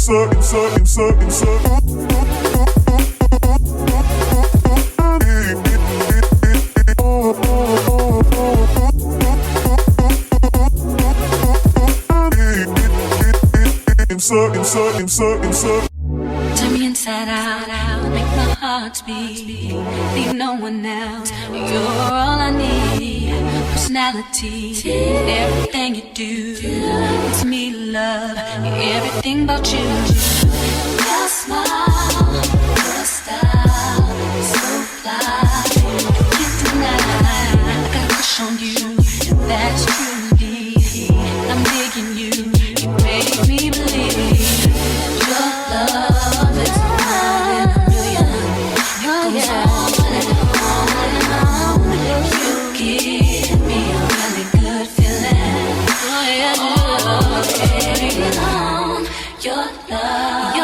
Turn me inside out, make my heart beat. Leave no one else. You're all I need. Personality, everything you do. It's me, love, everything about you. Your smile, your style, so fly. Can't deny, I got a crush on you. That's truly, I'm digging you. You make me believe your love is more than a million. It goes on and on. You give me a really good feeling. Oh yeah, your love.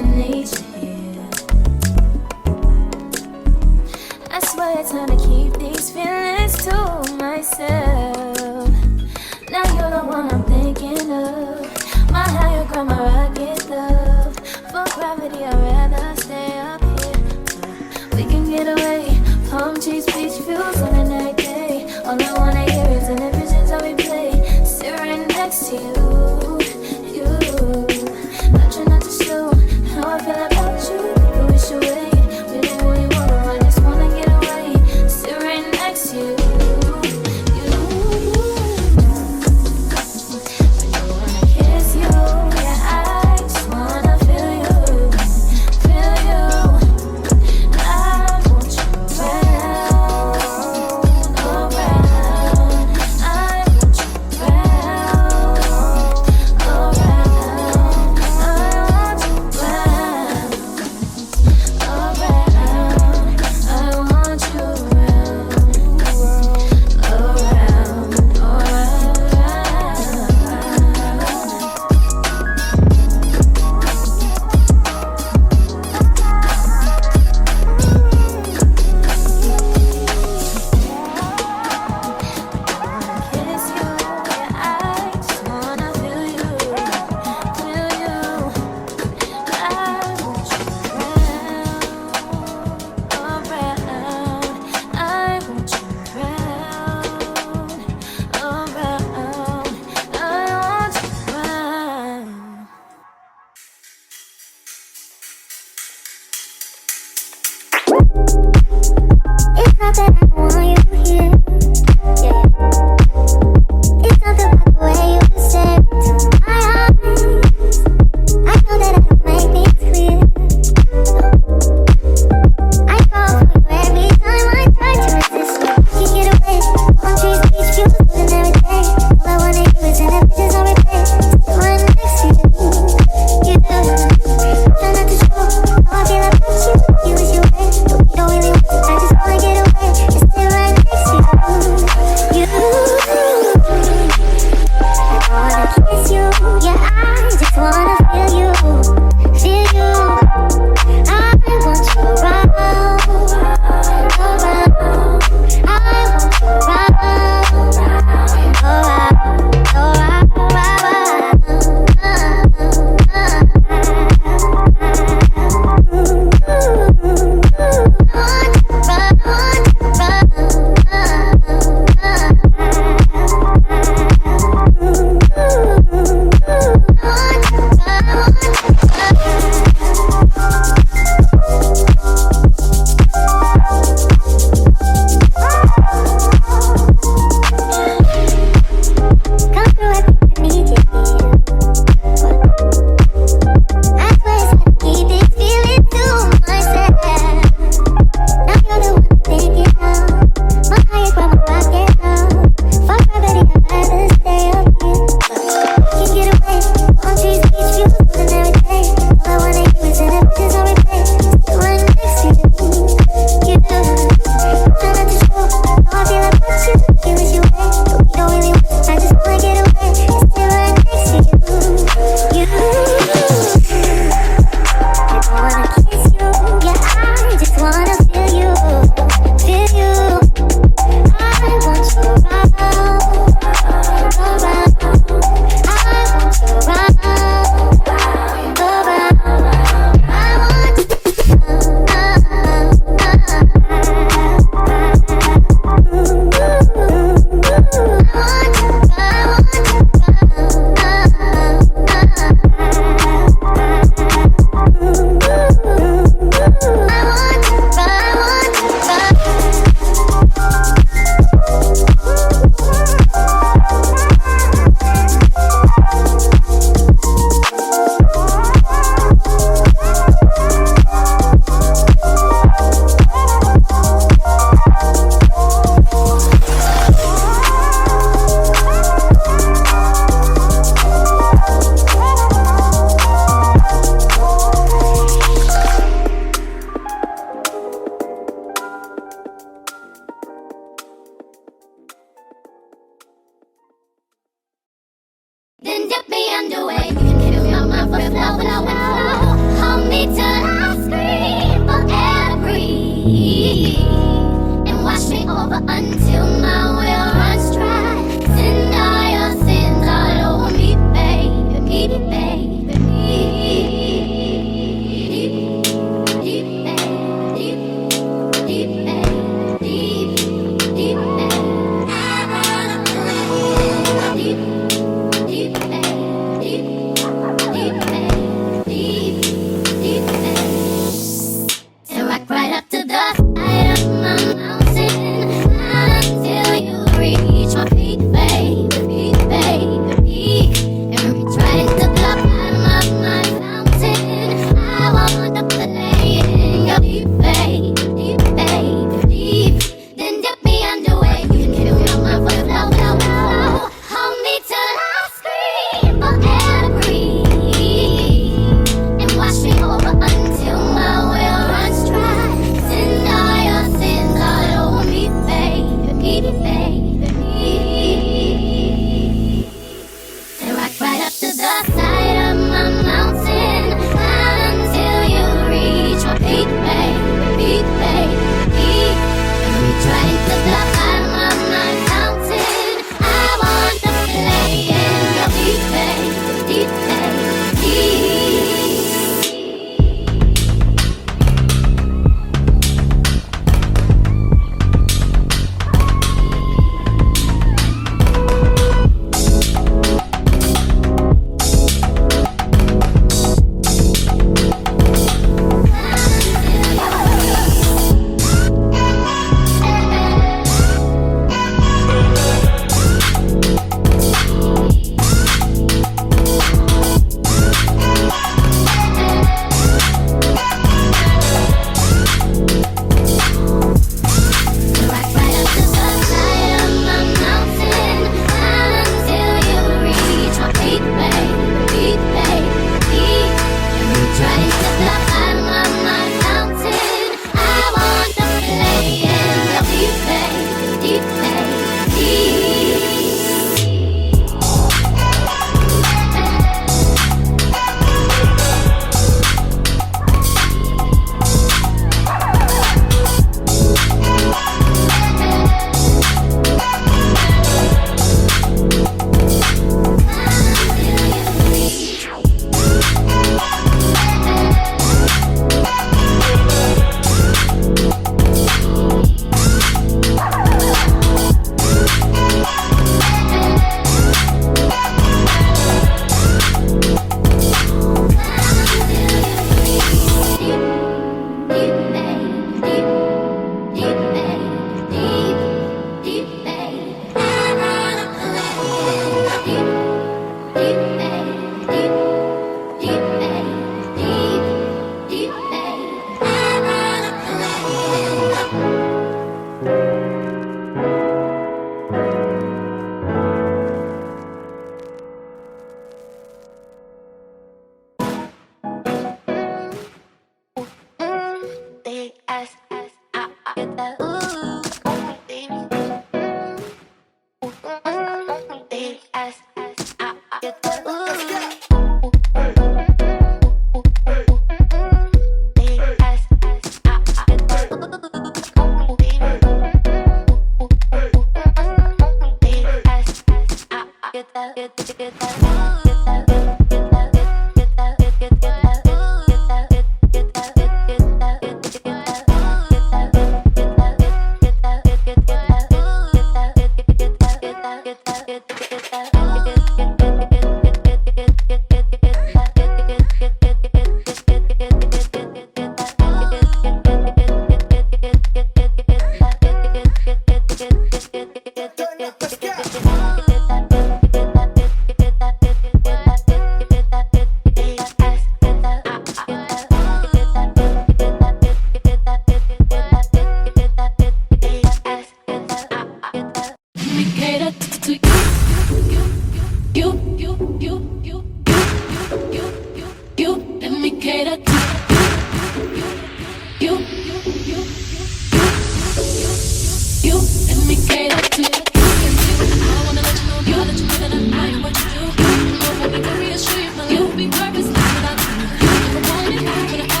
You'll be nervous without you. If I want it,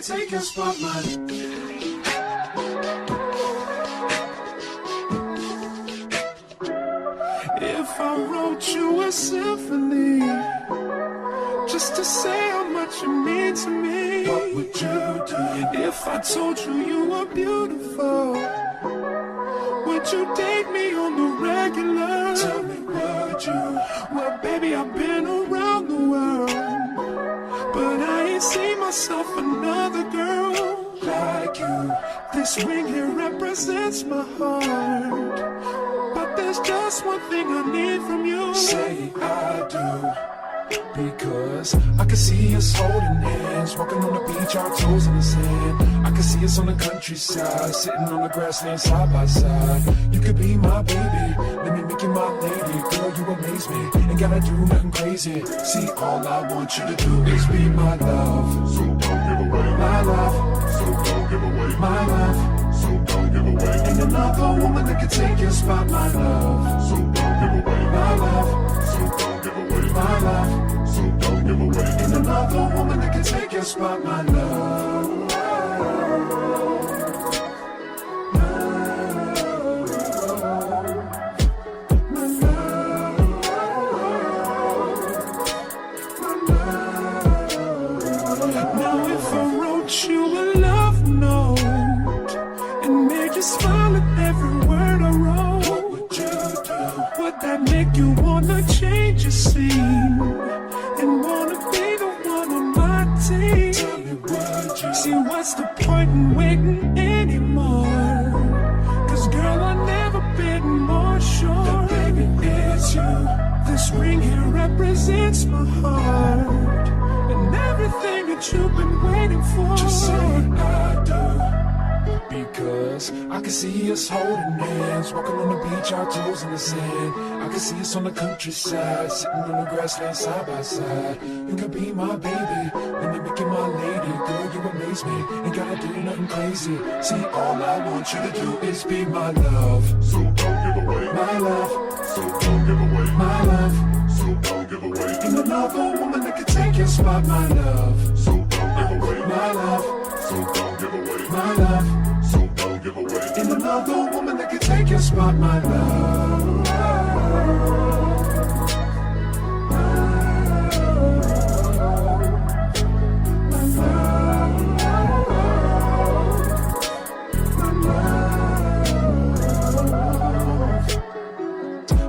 take your spot, man. If I wrote you a symphony, just to say how much you mean to me, what would you do? If I told you you were beautiful, would you date me on the regular? Tell me, would you? Well, baby, I've been around the world, but I ain't seen myself another girl like you. This ring here represents my heart, but there's just one thing I need from you. Say I do. Because I can see us holding hands, walking on the beach, our toes in the sand. I can see us on the countryside, sitting on the grassland side by side. You could be my baby, let me make you my lady. Girl, you amaze me, ain't gotta do nothing crazy. See, all I want you to do is be my love. So don't give away my love. So don't give away my love. So don't give away. Ain't another woman that can take your spot, my love. So don't give away my love. So don't give away my love. So don't give away. Ain't another woman that can take your spot, my love. Now if I wrote you a love note and made you smile at every word I wrote, what would you do? Would that make you wanna change your scene and wanna be the one on my team? Tell me, would you? See, what's the point in waiting anymore? Cause girl, I've never been more sure that baby it's you. This ring here represents my heart and everything that you've been waiting for. Just say I do. Because I can see us holding hands, walking on the beach, our toes in the sand. I can see us on the countryside, sitting on the grassland side by side. You can be my baby, let me make you my lady. Girl, you amaze me, ain't gotta do nothing crazy. See, all I want you to do is be my love. So don't give away my love. So don't give away my love. So don't give away. Ain't another woman that can take your spot, my love. So don't give away my love. So don't give away my love. So don't give away. Ain't another woman that can take your spot, my love.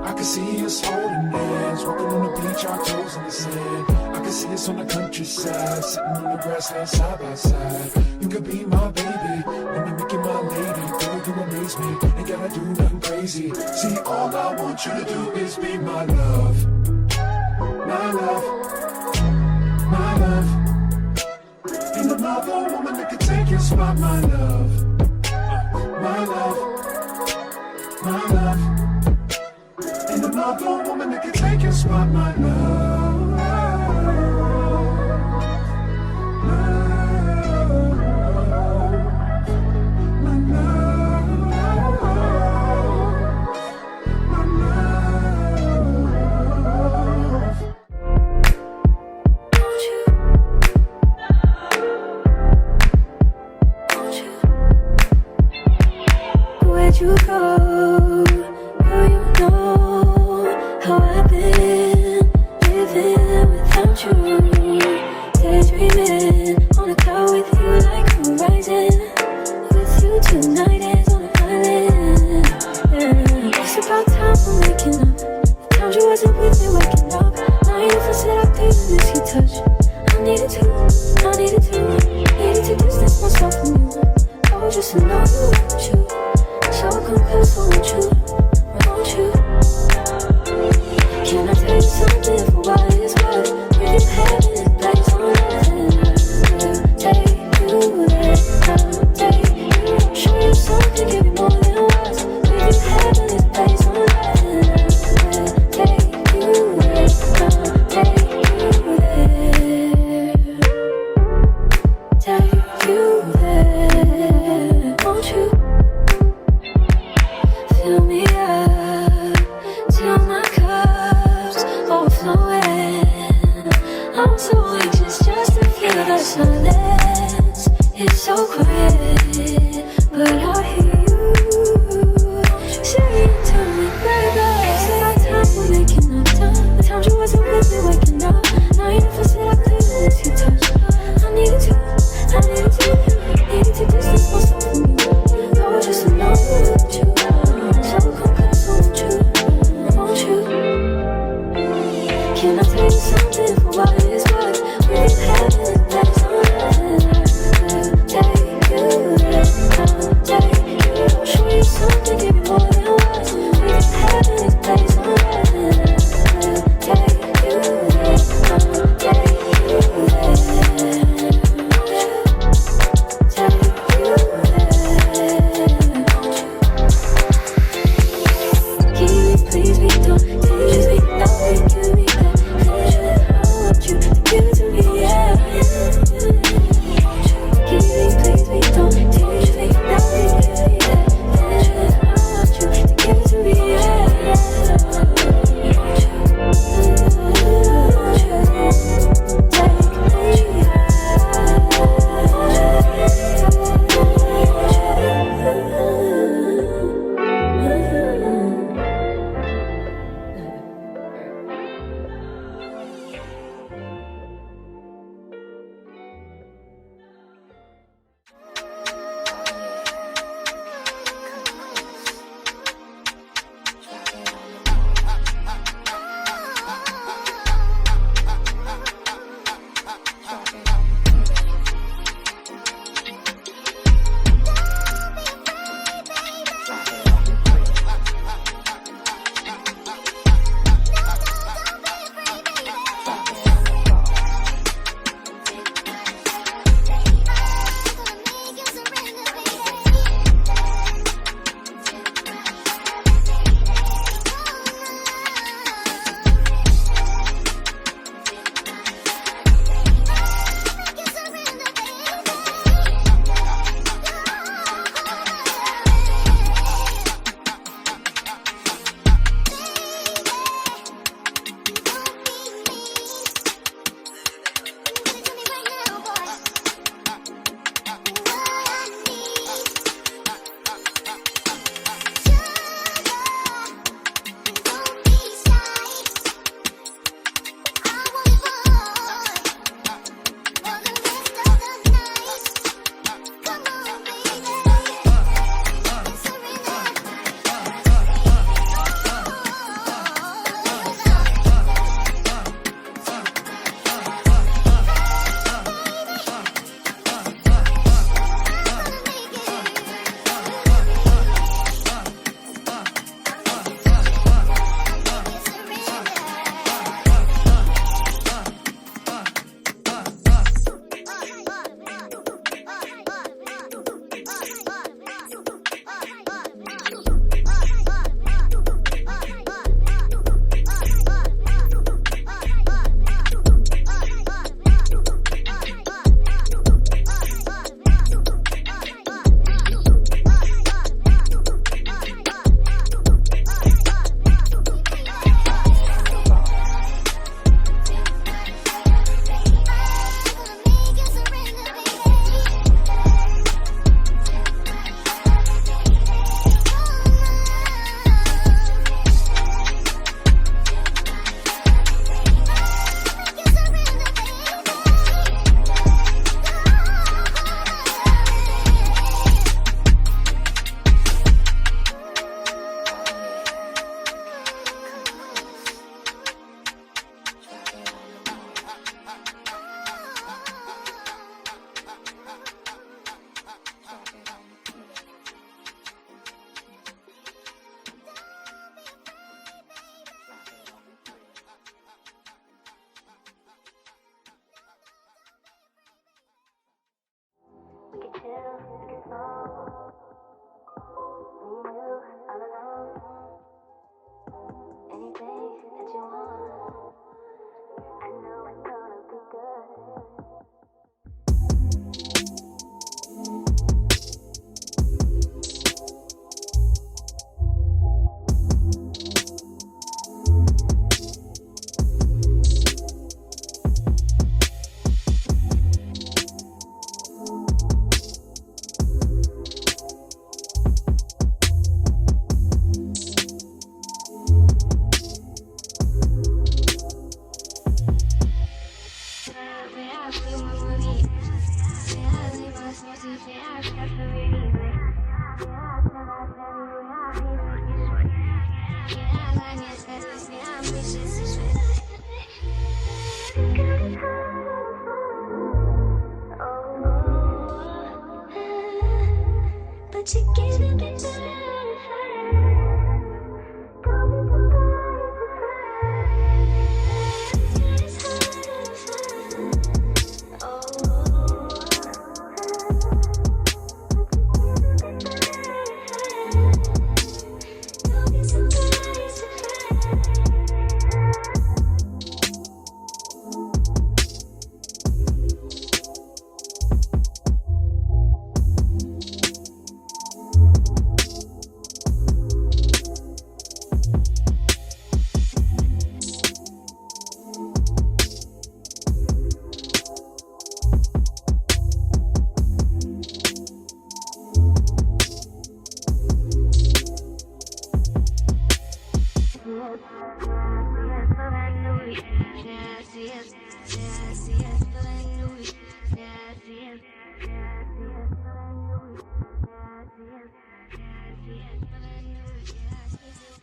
I can see us holding hands, walking on the beach, our toes in the sand. I can see us on the countryside, sitting on the grassland side by side. You could be my baby, let me make you my lady. Girl, you amaze me, ain't gotta do nothing crazy. See, all I want you to do is be my love. My love, my love. Ain't another woman that can take your spot, my love. My love, my love. Ain't another woman that can take your spot, my love. Where'd you go? Girl, you know how I've been living without you. Daydreaming on a cloud with you like horizon. With you tonight is on an island. Yeah. It's about time we're making up. The times you wasn't with me waking up. Now you for said I did miss your touch. I needed to distance myself from you. Oh, just to know you want you. So confess, won't you? Can I tell you something for what it's worth? We can have it, place on earth. Take you there, I'll take you. Show you something, give you more than words. We can have it, place on earth. Take you there, I'll take you there. Take you there, won't you? Fill me up till my cup's overflowing. I'm so anxious just to feel the silence It's so quiet, but I hear you. Say it to me, baby. Said our time, we're making up time. The times you wasn't with me, waking up. Now you never said I couldn't let you touch. I needed to distance myself from you. I was just alone with you. So come close, won't you? Can I tell you something for what it is worth? We've been having a days on end. Take you there, take you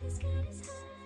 The sky is high.